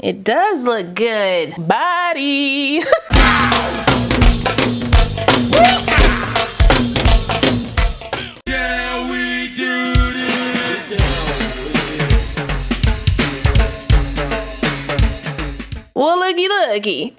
It does look good. Body. Yeah, we do this. Well, looky.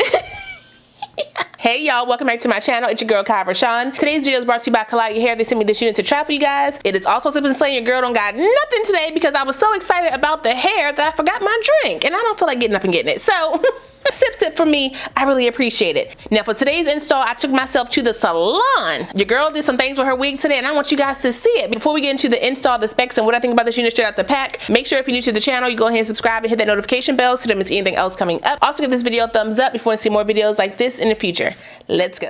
Hey y'all, welcome back to my channel. It's your girl KIERASHON. Today's video is brought to you by Klaiyi Hair. They sent me this unit to try for you guys. It is also simply saying your girl don't got nothing today because I was so excited about the hair that I forgot my drink and I don't feel like getting up and getting it. So sip for me. I really appreciate it. Now for today's install, I took myself to the salon. Your girl did some things with her wig today and I want you guys to see it. Before we get into the install, the specs, and what I think about this unit straight out the pack, make sure if you're new to the channel, you go ahead and subscribe and hit that notification bell so you don't miss anything else coming up. Also give this video a thumbs up if you want to see more videos like this in the future. Let's go.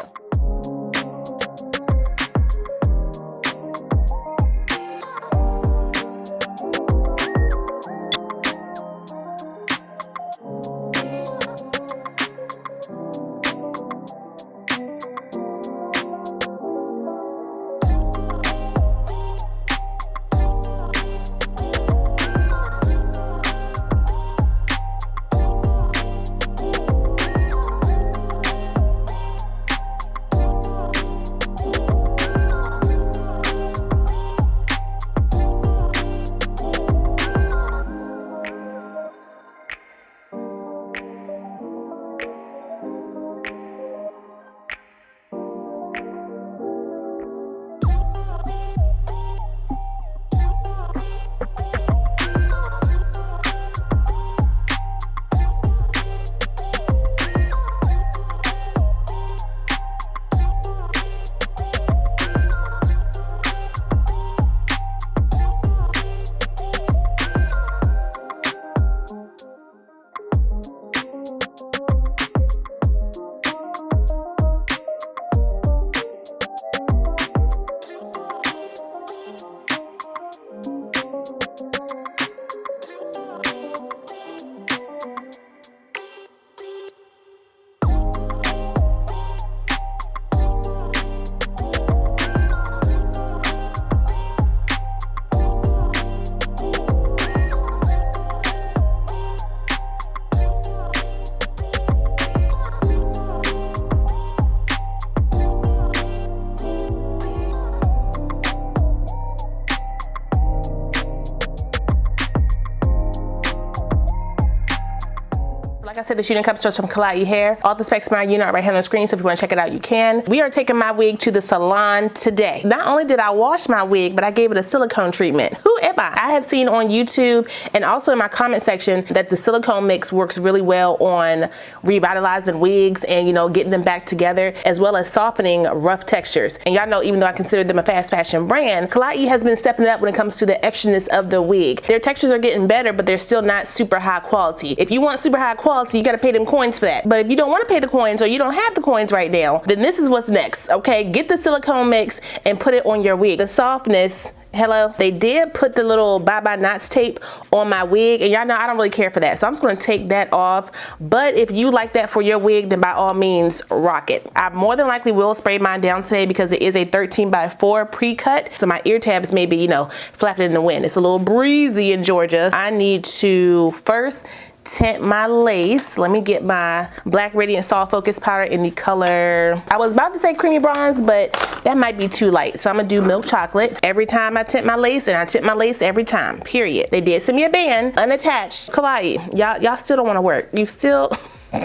Like I said, this unit comes to us from Klaiyi Hair. All the specs of my unit are right here on the screen, so if you want to check it out, you can. We are taking my wig to the salon today. Not only did I wash my wig, but I gave it a silicone treatment. Who am I? I have seen on YouTube and also in my comment section that the silicone mix works really well on revitalizing wigs and, you know, getting them back together, as well as softening rough textures. And y'all know, even though I consider them a fast fashion brand, Klaiyi has been stepping up when it comes to the extraness of the wig. Their textures are getting better, but they're still not super high quality. If you want super high quality, you gotta pay them coins for that. But if you don't want to pay the coins or you don't have the coins right now, then this is what's next, okay? Get the silicone mix and put it on your wig. The softness, hello, they did put the little bye-bye knots tape on my wig, and y'all know I don't really care for that, so I'm just gonna take that off. But if you like that for your wig, then by all means rock it. I more than likely will spray mine down today because it is a 13x4 pre-cut, so my ear tabs may be, you know, flapping in the wind. It's a little breezy in Georgia. I need to first tint my lace. Let me get my Black Radiant Soft Focus powder in the color, I was about to say creamy bronze, but that might be too light, so I'm gonna do milk chocolate every time I tint my lace, and I tint my lace every time, period. They did send me a band unattached. Klaiyi, y'all still don't want to work. You still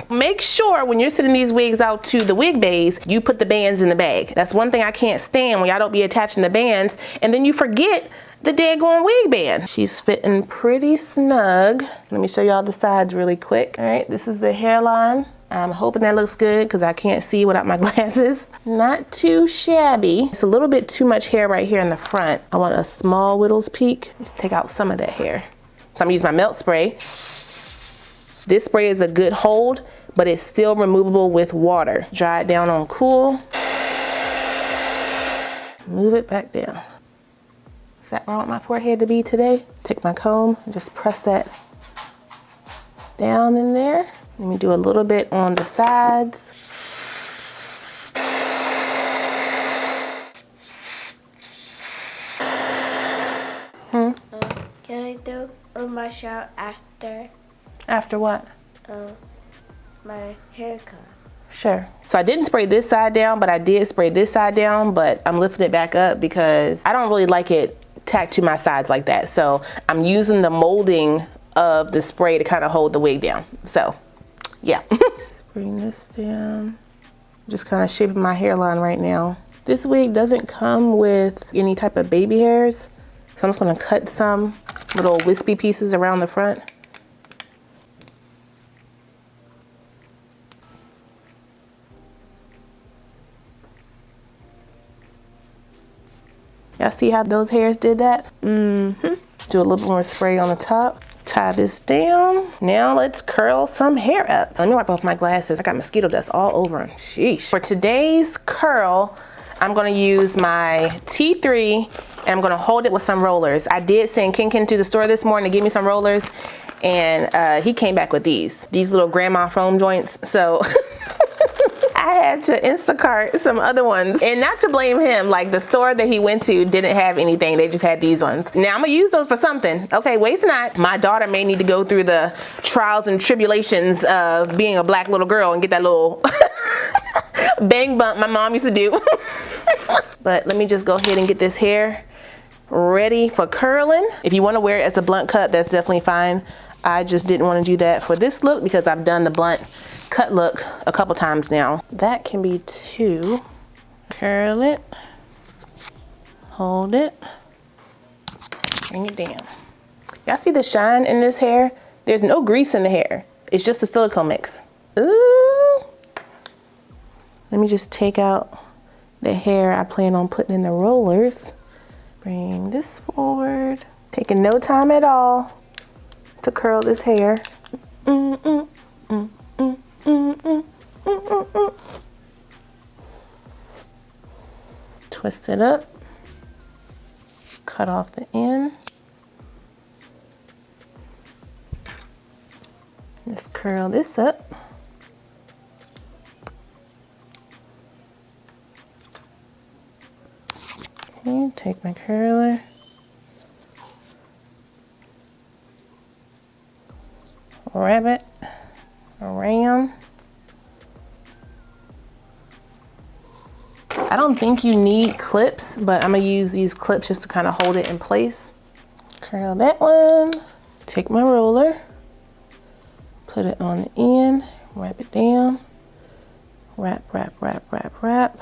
make sure when you're sending these wigs out to the wig bays, you put the bands in the bag. That's one thing I can't stand, when y'all don't be attaching the bands and then you forget the daggone wig band. She's fitting pretty snug. Let me show y'all the sides really quick. All right, this is the hairline. I'm hoping that looks good because I can't see without my glasses. Not too shabby. It's a little bit too much hair right here in the front. I want a small widow's peak. Let's take out some of that hair. So I'm gonna use my melt spray. This spray is a good hold, but it's still removable with water. Dry it down on cool. Move it back down. Is that where I want my forehead to be today? Take my comb and just press that down in there. Let me do a little bit on the sides. Can I do my shower after? After what? my haircut. Sure. So I didn't spray this side down, but I did spray this side down, but I'm lifting it back up because I don't really like it tacked to my sides like that. So I'm using the molding of the spray to kind of hold the wig down. So yeah. Bring this down. Just kind of shaping my hairline right now. This wig doesn't come with any type of baby hairs. So I'm just gonna cut some little wispy pieces around the front. Y'all see how those hairs did that? Mm-hmm. Do a little bit more spray on the top. Tie this down. Now let's curl some hair up. Let me wipe off my glasses. I got mosquito dust all over them. Sheesh. For today's curl, I'm gonna use my T3 and I'm gonna hold it with some rollers. I did send Ken to the store this morning to give me some rollers, and he came back with these little grandma foam joints. So I had to Instacart some other ones, and not to blame him, like the store that he went to didn't have anything. They just had these ones. Now I'm gonna use those for something. Okay, waste not. My daughter may need to go through the trials and tribulations of being a black little girl and get that little bang bump my mom used to do. But let me just go ahead and get this hair ready for curling. If you wanna wear it as a blunt cut, that's definitely fine. I just didn't wanna do that for this look because I've done the blunt cut look a couple times now. That can be 2. Curl it, hold it, bring it down. Y'all see the shine in this hair? There's no grease in the hair. It's just a silicone mix. Ooh. Let me just take out the hair I plan on putting in the rollers. Bring this forward. Taking no time at all to curl this hair. Twist it up, cut off the end. Let's curl this up. Okay, take my curler. Wrap it around. I don't think you need clips, but I'm gonna use these clips just to kind of hold it in place. Curl that one. Take my roller, put it on the end, wrap it down, wrap, wrap, wrap, wrap, wrap,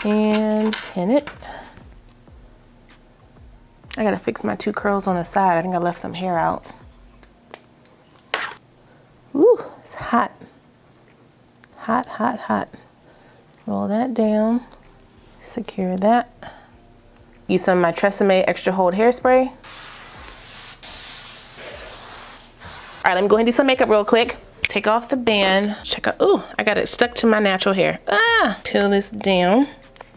and pin it. I gotta fix my 2 curls on the side. I think I left some hair out. Ooh, it's hot. Hot, hot, hot. Roll that down, secure that. Use some of my Tresemme Extra Hold Hairspray. All right, let me go ahead and do some makeup real quick. Take off the band, check out, ooh, I got it stuck to my natural hair. Ah, peel this down.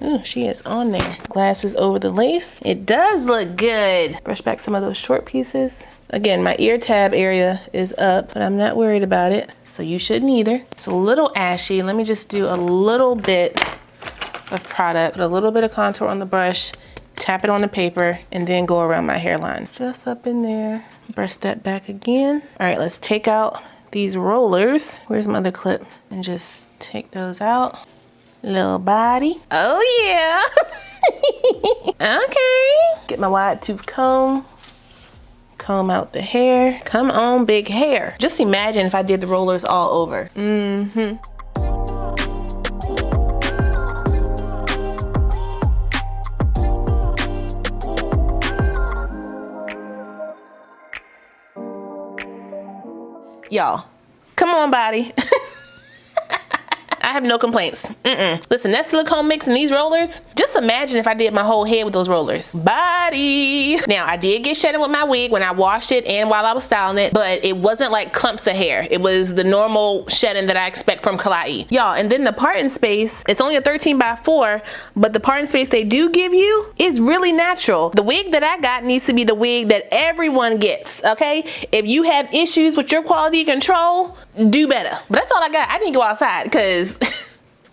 Ooh, she is on there. Glasses over the lace. It does look good. Brush back some of those short pieces. Again, my ear tab area is up, but I'm not worried about it. So you shouldn't either. It's a little ashy. Let me just do a little bit of product, put a little bit of contour on the brush, tap it on the paper, and then go around my hairline. Just up in there. Brush that back again. All right, let's take out these rollers. Where's my other clip? And just take those out. Little body. Oh yeah. Okay. Get my wide tooth comb. Comb out the hair. Come on, big hair. Just imagine if I did the rollers all over. Mm-hmm. Y'all, come on, body. I have no complaints. Listen, that silicone mix and these rollers, just imagine if I did my whole head with those rollers. Body. Now, I did get shedding with my wig when I washed it and while I was styling it, but it wasn't like clumps of hair. It was the normal shedding that I expect from Klaiyi. Y'all, and then the parting space, it's only a 13x4, but the parting space they do give you is really natural. The wig that I got needs to be the wig that everyone gets, okay? If you have issues with your quality control, do better. But that's all I got. I didn't go outside because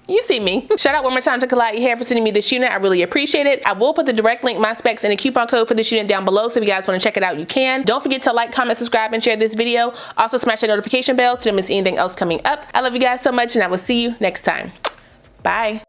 You see me. Shout out one more time to Klaiyi Hair for sending me this unit. I really appreciate it. I will put the direct link, my specs, and a coupon code for this unit down below, so if you guys want to check it out, you can. Don't forget to like, comment, subscribe, and share this video. Also smash that notification bell so you don't miss anything else coming up. I love you guys so much, and I will see you next time. Bye.